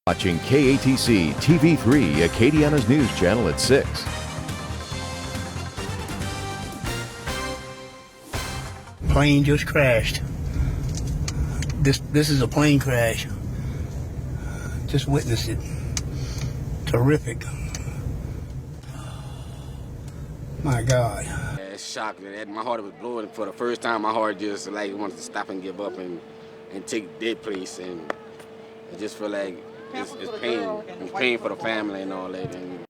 Watching KATC TV3, Acadiana's news channel at 6. Plane just crashed. This is a plane crash. Just witnessed it. Terrific. My God. Yeah, it's shocking. My heart was blowing for the first time. My heart just like wanted to stop and give up and take their place, and I just feel like it's pain. It's pain for the family and all that. And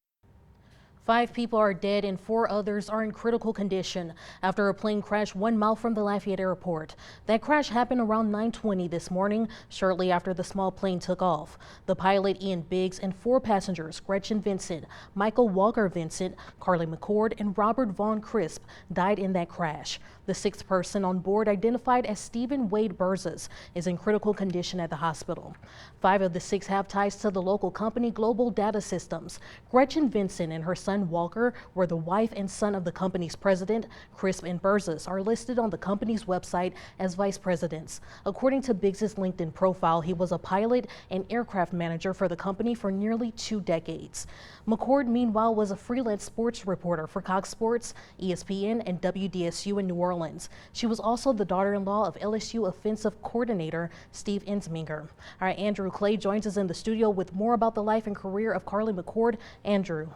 5 people are dead and 4 others are in critical condition after a plane crashed 1 mile from the Lafayette Airport. That crash happened around 9:20 this morning, shortly after the small plane took off. The pilot, Ian Biggs, and 4 passengers, Gretchen Vincent, Michael Walker Vincent, Carly McCord, and Robert Vaughn Crisp, died in that crash. The 6th person on board, identified as Stephen Wade Burzes, is in critical condition at the hospital. 5 of the 6 have ties to the local company Global Data Systems. Gretchen Vincent and her son Walker were the wife and son of the company's president. Crisp and Burzes are listed on the company's website as vice presidents. According to Biggs' LinkedIn profile, he was a pilot and aircraft manager for the company for nearly 2 decades. McCord, meanwhile, was a freelance sports reporter for Cox Sports, ESPN, and WDSU in New Orleans. She was also the daughter-in-law of LSU offensive coordinator Steve Ensminger. All right, Andrew Clay joins us in the studio with more about the life and career of Carly McCord. Andrew.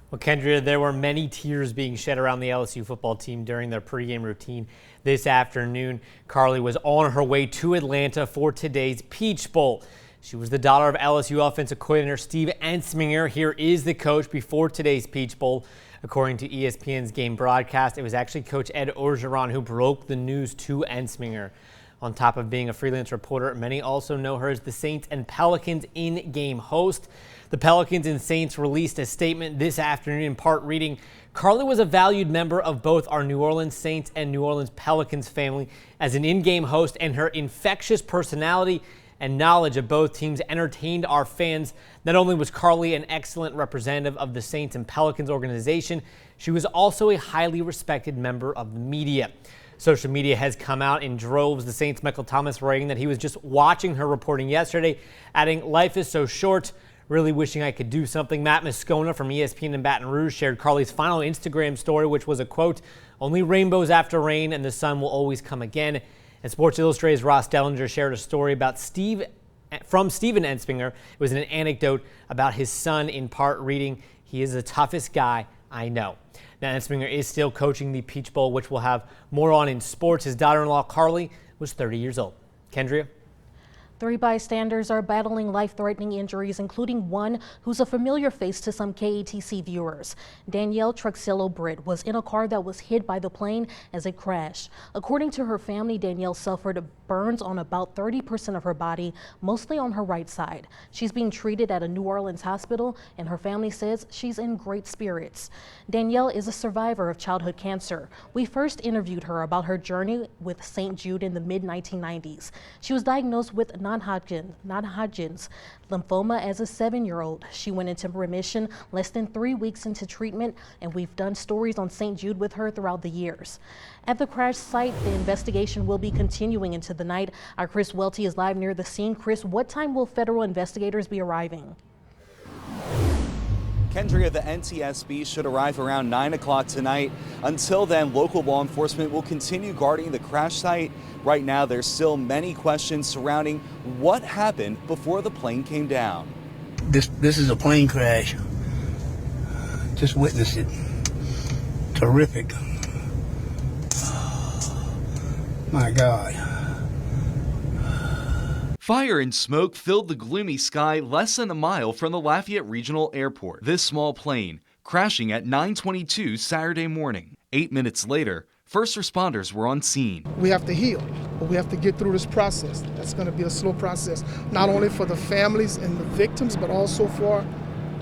Well, Kendria, there were many tears being shed around the LSU football team during their pregame routine this afternoon. Carly was on her way to Atlanta for today's Peach Bowl. She was the daughter of LSU offensive coordinator Steve Ensminger. Here is the coach before today's Peach Bowl. According to ESPN's game broadcast, it was actually Coach Ed Orgeron who broke the news to Ensminger. On top of being a freelance reporter, many also know her as the Saints and Pelicans in-game host. The Pelicans and Saints released a statement this afternoon, in part reading, "Carly was a valued member of both our New Orleans Saints and New Orleans Pelicans family as an in-game host, and her infectious personality and knowledge of both teams entertained our fans. Not only was Carly an excellent representative of the Saints and Pelicans organization, she was also a highly respected member of the media." Social media has come out in droves. The Saints' Michael Thomas writing that he was just watching her reporting yesterday, adding, "Life is so short. Really wishing I could do something." Matt Moscona from ESPN in Baton Rouge shared Carly's final Instagram story, which was a quote, "Only rainbows after rain, and the sun will always come again." And Sports Illustrated's Ross Dellinger shared a story about from Steven Ensminger. It was an anecdote about his son, in part reading, "He is the toughest guy I know." Now, Ensminger is still coaching the Peach Bowl, which we'll have more on in sports. His daughter-in-law, Carly, was 30 years old. Kendria? 3 bystanders are battling life-threatening injuries, including one who's a familiar face to some KATC viewers. Danielle Truxillo-Britt was in a car that was hit by the plane as it crashed. According to her family, Danielle suffered burns on about 30% of her body, mostly on her right side. She's being treated at a New Orleans hospital, and her family says she's in great spirits. Danielle is a survivor of childhood cancer. We first interviewed her about her journey with St. Jude in the mid-1990s. She was diagnosed with non-Hodgkin's lymphoma as a 7-year-old. She went into remission less than 3 weeks into treatment, and we've done stories on St. Jude with her throughout the years. At the crash site, the investigation will be continuing into the night. Our Chris Welty is live near the scene. Chris, what time will federal investigators be arriving? Kendria, the NTSB should arrive around 9 o'clock tonight. Until then, local law enforcement will continue guarding the crash site. Right now, there's still many questions surrounding what happened before the plane came down. This is a plane crash. Just witnessed it. Terrific. My God. Fire and smoke filled the gloomy sky less than a mile from the Lafayette Regional Airport. This small plane crashing at 9:22 Saturday morning. 8 minutes later, first responders were on scene. We have to heal, but we have to get through this process. That's going to be a slow process, not only for the families and the victims, but also for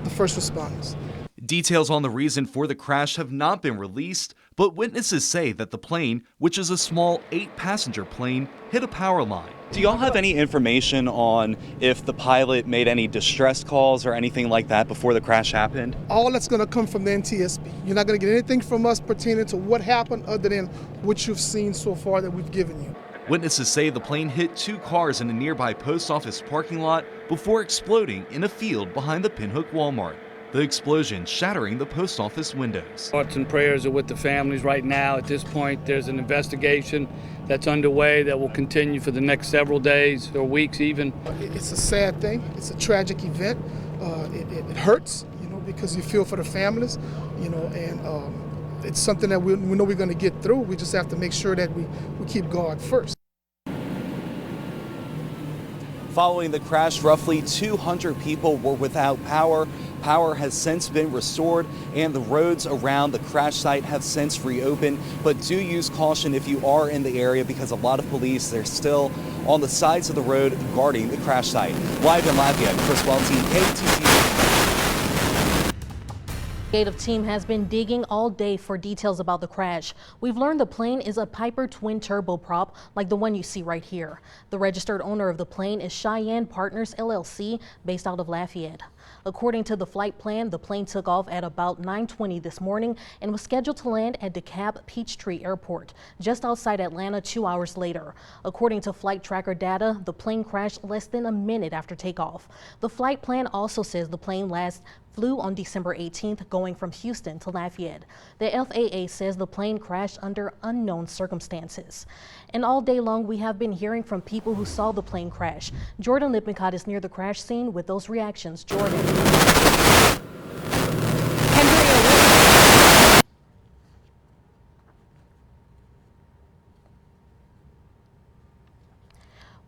the first responders. Details on the reason for the crash have not been released, but witnesses say that the plane, which is a small 8-passenger plane, hit a power line. Do y'all have any information on if the pilot made any distress calls or anything like that before the crash happened? All that's going to come from the NTSB. You're not going to get anything from us pertaining to what happened other than what you've seen so far that we've given you. Witnesses say the plane hit 2 cars in a nearby post office parking lot before exploding in a field behind the Pinhook Walmart. The explosion shattering the post office windows. Thoughts and prayers are with the families right now. At this point, there's an investigation that's underway that will continue for the next several days or weeks even. It's a sad thing. It's a tragic event. It hurts, because you feel for the families, and it's something that we know we're going to get through. We just have to make sure that we keep God first. Following the crash, roughly 200 people were without power. Power has since been restored and the roads around the crash site have since reopened. But do use caution if you are in the area because a lot of police, they're still on the sides of the road guarding the crash site. Live in Lafayette, Chris Welty, KATC. Investigative team has been digging all day for details about the crash. We've learned the plane is a Piper twin turboprop like the one you see right here. The registered owner of the plane is Cheyenne Partners LLC based out of Lafayette. According to the flight plan, the plane took off at about 9:20 this morning and was scheduled to land at DeKalb Peachtree Airport just outside Atlanta 2 hours later. According to flight tracker data, the plane crashed less than a minute after takeoff. The flight plan also says the plane flew on December 18th, going from Houston to Lafayette. The FAA says the plane crashed under unknown circumstances. And all day long, we have been hearing from people who saw the plane crash. Jordan Lippincott is near the crash scene with those reactions. Jordan.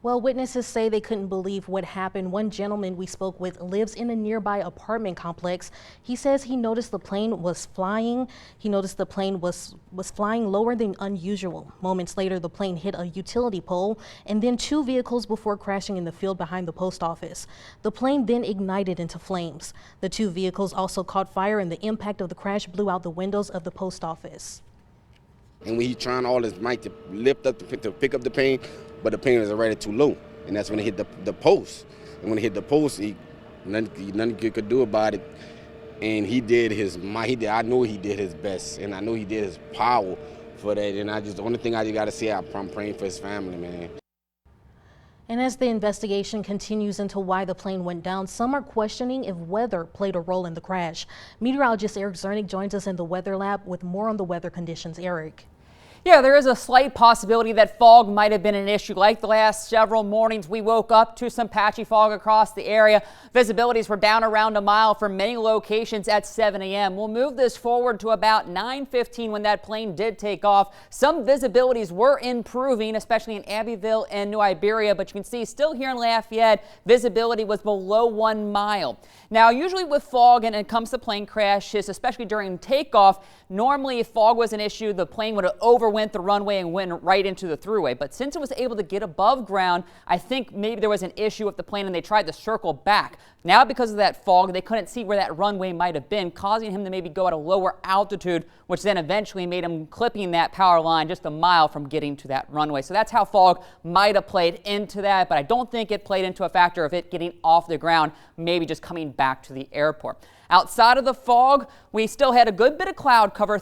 Well, witnesses say they couldn't believe what happened. One gentleman we spoke with lives in a nearby apartment complex. He says he noticed the plane was flying. He noticed the plane was flying lower than unusual. Moments later, the plane hit a utility pole and then 2 vehicles before crashing in the field behind the post office. The plane then ignited into flames. The 2 vehicles also caught fire and the impact of the crash blew out the windows of the post office. And when he's trying all his might to lift up, to pick up the plane, but the plane was already too low. And that's when it hit the post. And when it hit the post, nothing he could do about it. And he did I know he did his best, and I know he did his power for that. And the only thing I just got to say, I'm praying for his family, man. And as the investigation continues into why the plane went down, some are questioning if weather played a role in the crash. Meteorologist Eric Zernick joins us in the weather lab with more on the weather conditions. Eric. Yeah, there is a slight possibility that fog might have been an issue. Like the last several mornings, we woke up to some patchy fog across the area. Visibilities were down around a mile for many locations at 7 a.m. We'll move this forward to about 9:15 when that plane did take off. Some visibilities were improving, especially in Abbeville and New Iberia, but you can see still here in Lafayette, visibility was below 1 mile. Now, usually with fog and it comes to plane crashes, especially during takeoff, normally if fog was an issue, the plane would have overwent the runway and went right into the thruway. But since it was able to get above ground, I think maybe there was an issue with the plane and they tried to circle back. Now, because of that fog, they couldn't see where that runway might have been, causing him to maybe go at a lower altitude, which then eventually made him clipping that power line just a mile from getting to that runway. So that's how fog might have played into that, but I don't think it played into a factor of it getting off the ground, maybe just coming back to the airport. Outside of the fog, we still had a good bit of cloud cover